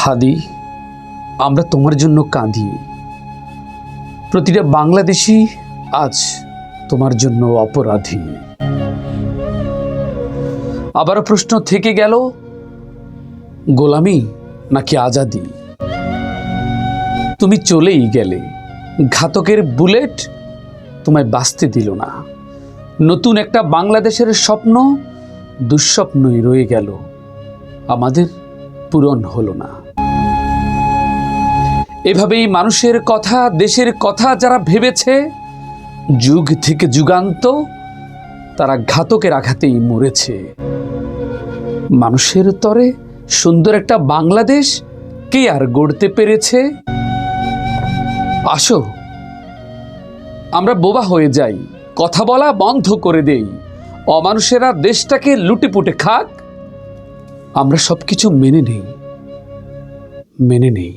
হাদি, আমরা তোমার জন্য কাঁদি। প্রতিটা বাংলাদেশি আজ তোমার জন্য অপরাধী। আবারও প্রশ্ন থেকে গেল, গোলামি নাকি আজাদি? তুমি চলেই গেলে, ঘাতকের বুলেট তোমায় বাঁচতে দিল না। নতুন একটা বাংলাদেশের স্বপ্ন দুঃস্বপ্নই রয়ে গেল, আমাদের পূরণ হলো না। এভাবেই মানুষের কথা, দেশের কথা যারা ভেবেছে যুগ থেকে যুগান্ত, তারা ঘাতকের আঘাতেই মরেছে। মানুষের তরে সুন্দর একটা বাংলাদেশ কে আর গড়তে পেরেছে? আসো, আমরা বোবা হয়ে যাই, কথা বলা বন্ধ করে দেই। অমানুষেরা দেশটাকে লুটেপুটে খাক, আমরা সবকিছু মেনে নেই।